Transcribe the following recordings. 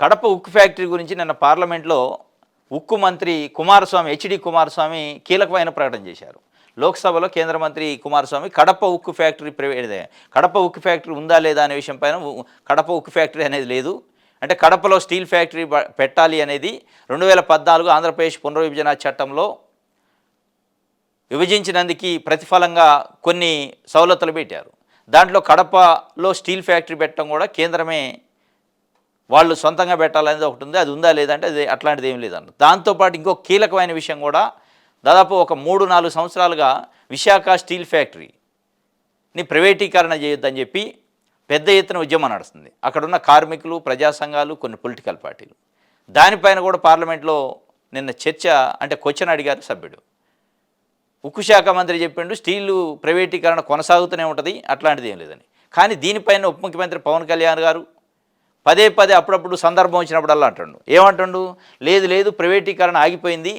కడప ఉక్కు ఫ్యాక్టరీ గురించి నిన్న పార్లమెంట్లో ఉక్కు మంత్రి కుమారస్వామి హెచ్డి కుమారస్వామి కీలకమైన ప్రకటన చేశారు. లోక్సభలో కేంద్ర మంత్రి కుమారస్వామి కడప ఉక్కు ఫ్యాక్టరీ కడప ఉక్కు ఫ్యాక్టరీ ఉందా లేదా అనే విషయం పైన కడప ఉక్కు ఫ్యాక్టరీ అనేది లేదు, అంటే కడపలో స్టీల్ ఫ్యాక్టరీ పెట్టాలి అనేది 2014 ఆంధ్రప్రదేశ్ పునర్విభజన చట్టంలో విభజించినందుకు ప్రతిఫలంగా కొన్ని సౌలతులు పెట్టారు. దాంట్లో కడపలో స్టీల్ ఫ్యాక్టరీ పెట్టడం కూడా కేంద్రమే వాళ్ళు సొంతంగా పెట్టాలనేది ఒకటి ఉంది, అది ఉందా లేదంటే అది అట్లాంటిది ఏం లేదన్న. దాంతోపాటు ఇంకో కీలకమైన విషయం కూడా, దాదాపు ఒక 3-4 సంవత్సరాలుగా విశాఖ స్టీల్ ఫ్యాక్టరీని ప్రైవేటీకరణ చేయొద్దని చెప్పి పెద్ద ఎత్తున ఉద్యమం నడుస్తుంది. అక్కడున్న కార్మికులు, ప్రజా సంఘాలు, కొన్ని పొలిటికల్ పార్టీలు. దానిపైన కూడా పార్లమెంట్లో నిన్న చర్చ, అంటే క్వశ్చన్ అడిగారు సభ్యుడు. ఉక్కు శాఖ మంత్రి చెప్పిండు స్టీలు ప్రైవేటీకరణ కొనసాగుతూనే ఉంటుంది, అట్లాంటిది ఏం లేదని. కానీ దీనిపైన ఉప ముఖ్యమంత్రి పవన్ కళ్యాణ్ గారు పదే అప్పుడప్పుడు సందర్భం వచ్చినప్పుడల్లా అంటుండు. ఏమంటుండు? లేదు ప్రైవేటీకరణ ఆగిపోయింది,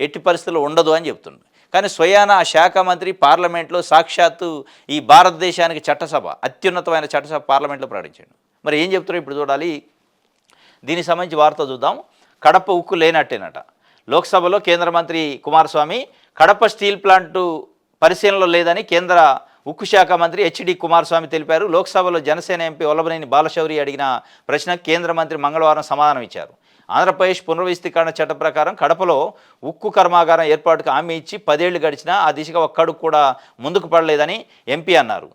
ఎట్టి పరిస్థితుల్లో ఉండదు అని చెప్తుండు. కానీ స్వయాన ఆ శాఖ మంత్రి పార్లమెంట్లో సాక్షాత్తు ఈ భారతదేశానికి చట్టసభ, అత్యున్నతమైన చట్టసభ పార్లమెంట్లో ప్రకటించాడు. మరి ఏం చెప్తారో ఇప్పుడు చూడాలి. దీనికి సంబంధించి వార్త చూద్దాం. కడప ఉక్కు లేనట్టేనట. లోక్సభలో కేంద్ర మంత్రి కుమారస్వామి కడప స్టీల్ ప్లాంటు పరిశీలనలో లేదని కేంద్ర ఉక్కు శాఖ మంత్రి హెచ్డి కుమారస్వామి తెలిపారు. లోక్సభలో జనసేన ఎంపీ వల్లభనేని బాలశౌరి అడిగిన ప్రశ్నకు కేంద్ర మంత్రి మంగళవారం సమాధానం ఇచ్చారు. ఆంధ్రప్రదేశ్ పునర్వ్యవస్థీకరణ చట్టం ప్రకారం కడపలో ఉక్కు కర్మాగారం ఏర్పాటుకు హామీ ఇచ్చి 10 ఏళ్లు గడిచినా ఆ దిశగా ఒక్కడు కూడా ముందుకు పడలేదని ఎంపీ అన్నారు.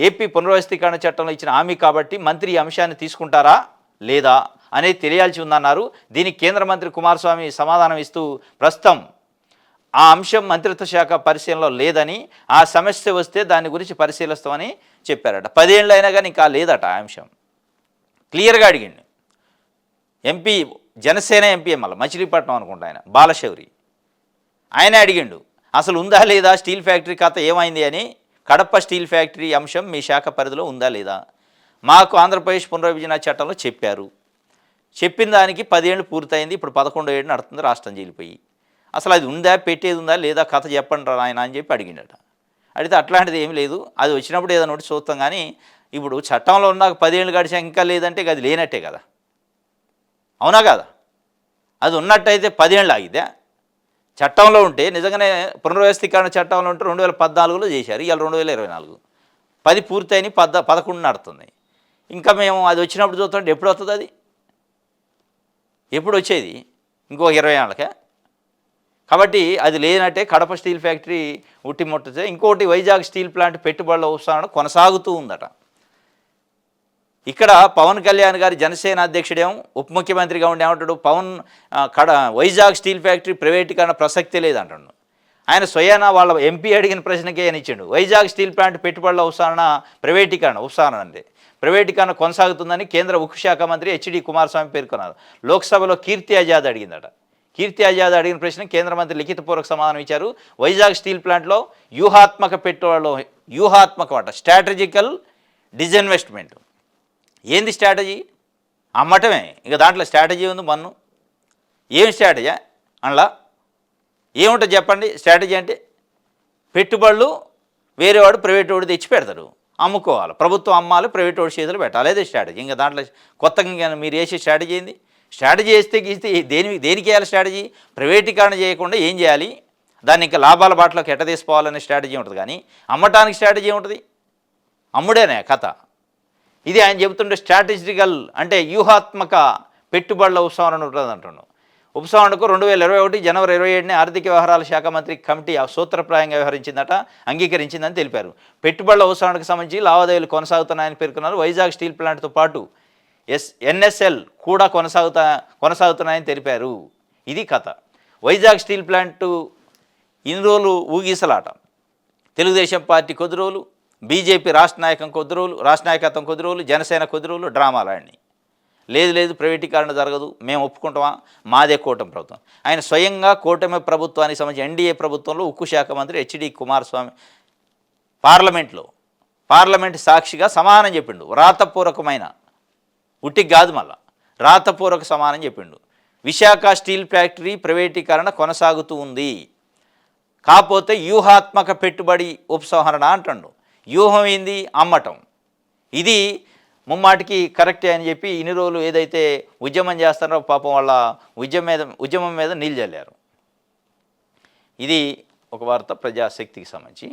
ఏపీ పునర్వ్యవస్థీకరణ చట్టంలో ఇచ్చిన హామీ కాబట్టి మంత్రి ఈ అంశాన్ని తీసుకుంటారా లేదా అనేది తెలియాల్సి ఉందన్నారు. దీనికి కేంద్ర మంత్రి కుమారస్వామి సమాధానం ఇస్తూ ప్రస్తుతం ఆ అంశం మంత్రిత్వ శాఖ పరిశీలనలో లేదని, ఆ సమస్య వస్తే దాని గురించి పరిశీలిస్తామని చెప్పారట. 10 ఏళ్ళు అయినా కానీ ఇంకా లేదట ఆ అంశం. క్లియర్గా అడిగిండు ఎంపీ, జనసేన ఎంపీ, మళ్ళీ మచిలీపట్నం అనుకుంటా ఆయన బాలశౌరి, ఆయనే అడిగిండు అసలు ఉందా లేదా స్టీల్ ఫ్యాక్టరీ కథ ఏమైంది అని. కడప స్టీల్ ఫ్యాక్టరీ అంశం మీ శాఖ పరిధిలో ఉందా లేదా? మాకు ఆంధ్రప్రదేశ్ పునర్విభజన చట్టంలో చెప్పారు, చెప్పిన దానికి 10 ఏళ్ళు పూర్తయింది, ఇప్పుడు 11వ ఏడు నడుతుంది రాష్ట్రం జీలిపోయి. అసలు అది ఉందా, పెట్టేది ఉందా లేదా, కథ చెప్పండి రా ఆయన అని చెప్పి అడిగిండట. అడిగితే అట్లాంటిది ఏమి లేదు, అది వచ్చినప్పుడు ఏదైనా ఒకటి చూస్తాం, కానీ ఇప్పుడు చట్టంలో ఉన్నాక 10 ఏళ్ళు గడిచా ఇంకా లేదంటే అది లేనట్టే కదా, అవునా కదా? అది ఉన్నట్టయితే 10 ఏళ్ళు ఆగిద్దా? చట్టంలో ఉంటే నిజంగానే పునర్వ్యవస్థీకరణ చట్టంలో ఉంటే 2014లో చేశారు, ఇవాళ 2024, 10 పూర్తయిన 11 నడుతుంది. ఇంకా మేము అది వచ్చినప్పుడు చూస్తుంటే ఎప్పుడు వస్తుంది? అది ఎప్పుడు వచ్చేది? ఇంకో 20 ఏళ్ళకే. కాబట్టి అది లేనట్టే. కడప స్టీల్ ఫ్యాక్టరీ ఉట్టిముట్టితే. ఇంకోటి వైజాగ్ స్టీల్ ప్లాంట్ పెట్టుబడుల ఉపసంహరణ కొనసాగుతూ ఉందట. ఇక్కడ పవన్ కళ్యాణ్ గారి జనసేన అధ్యక్షుడేమో ఉప ముఖ్యమంత్రిగా ఉండి ఏమంటాడు, వైజాగ్ స్టీల్ ఫ్యాక్టరీ ప్రైవేటీకరణ ప్రసక్తి లేదంటాడు. ఆయన స్వయానా వాళ్ళ ఎంపీ అడిగిన ప్రశ్నకే అని ఇచ్చాడు. వైజాగ్ స్టీల్ ప్లాంట్ పెట్టుబడుల ఉపసంహరణ అంటే ప్రైవేటీకరణ కొనసాగుతుందని కేంద్ర ఉక్కు శాఖ మంత్రి హెచ్డి కుమారస్వామి పేర్కొన్నారు. లోక్సభలో కీర్తి ఆజాద్ అడిగిందట. కీర్తి ఆజాద్ అడిగిన ప్రశ్న కేంద్ర మంత్రి లిఖితపూర్వక సమాధానం ఇచ్చారు. వైజాగ్ స్టీల్ ప్లాంట్లో వ్యూహాత్మక పెట్టుబడులు, వ్యూహాత్మకమాట, స్ట్రాటజికల్ డిజిన్వెస్ట్మెంట్. ఏంది స్ట్రాటజీ? అమ్మటమే. ఇక దాంట్లో స్ట్రాటజీ ఉంది. మన్ను ఏమి స్ట్రాటజీ అందులో ఏముంటుంది చెప్పండి? స్ట్రాటజీ అంటే పెట్టుబడులు వేరేవాడు ప్రైవేట్ వాడు తెచ్చి పెడతాడు, అమ్ముకోవాలి, ప్రభుత్వం అమ్మాలి, ప్రైవేట్ వాడు చేతులు పెట్టాలి, అదే స్ట్రాటజీ. ఇంకా దాంట్లో కొత్తగా మీరు వేసే స్ట్రాటజీ ఏంది? స్ట్రాటజీ వేస్తే గీస్తే దేనికి వేయాలి స్ట్రాటజీ? ప్రైవేటీకరణ చేయకుండా ఏం చేయాలి, దాన్ని ఇంకా లాభాల బాటలోకి ఎట్ట తీసుకోవాలనే స్ట్రాటజీ ఉంటుంది. కానీ అమ్మటానికి స్ట్రాటజీ ఉంటుంది? అమ్ముడేనే కథ. ఇది ఆయన చెబుతుంటే స్ట్రాటజికల్ అంటే వ్యూహాత్మక పెట్టుబడుల ఉపసంహరణ ఉంటుంది అంటున్నాడు. ఉపసంహరణకు 2021 జనవరి 27ని ఆర్థిక వ్యవహారాల శాఖ మంత్రి కమిటీ సూత్రప్రాయంగా వ్యవహరించిందట, అంగీకరించిందని తెలిపారు. పెట్టుబడుల ఉపసంహరణకు సంబంధించి లావాదేవీలు కొనసాగుతున్నాయని పేర్కొన్నారు. వైజాగ్ స్టీల్ ప్లాంట్తో పాటు ఎన్ఎస్ఎల్ కూడా కొనసాగుతున్నాయని తెలిపారు. ఇది కథ. వైజాగ్ స్టీల్ ప్లాంటు ఇన్ని రోజులు ఊగిసలాట. తెలుగుదేశం పార్టీ కొద్ది రోజులు, బీజేపీ రాష్ట్ర నాయకత్వం కొద్ది రోజులు, జనసేన కొద్ది రోజులు డ్రామాలాడిని. లేదు ప్రైవేటీకరణ జరగదు, మేము ఒప్పుకుంటామా, మాదే కూటమి ప్రభుత్వం. ఆయన స్వయంగా కూటమి ప్రభుత్వానికి సంబంధించి ఎన్డీఏ ప్రభుత్వంలో ఉక్కు శాఖ మంత్రి హెచ్డి కుమారస్వామి పార్లమెంట్ సాక్షిగా సమానం చెప్పిండు. రాతపూర్వకమైన, ఉట్టికి కాదు, మళ్ళా రాతపూర్వక సమానం చెప్పిండు. విశాఖ స్టీల్ ఫ్యాక్టరీ ప్రైవేటీకరణ కొనసాగుతూ ఉంది, కాకపోతే వ్యూహాత్మక పెట్టుబడి ఉపసంహరణ అంటాడు. వ్యూహం ఏంది? అమ్మటం. ఇది ముమ్మాటికి కరెక్టే అని చెప్పి ఇన్ని రోజులు ఏదైతే ఉద్యమం చేస్తారో పాపం వాళ్ళ ఉద్యమం మీద నీళ్ళు చల్లారు. ఇది ఒక వార్త ప్రజాశక్తికి సంబంధించి.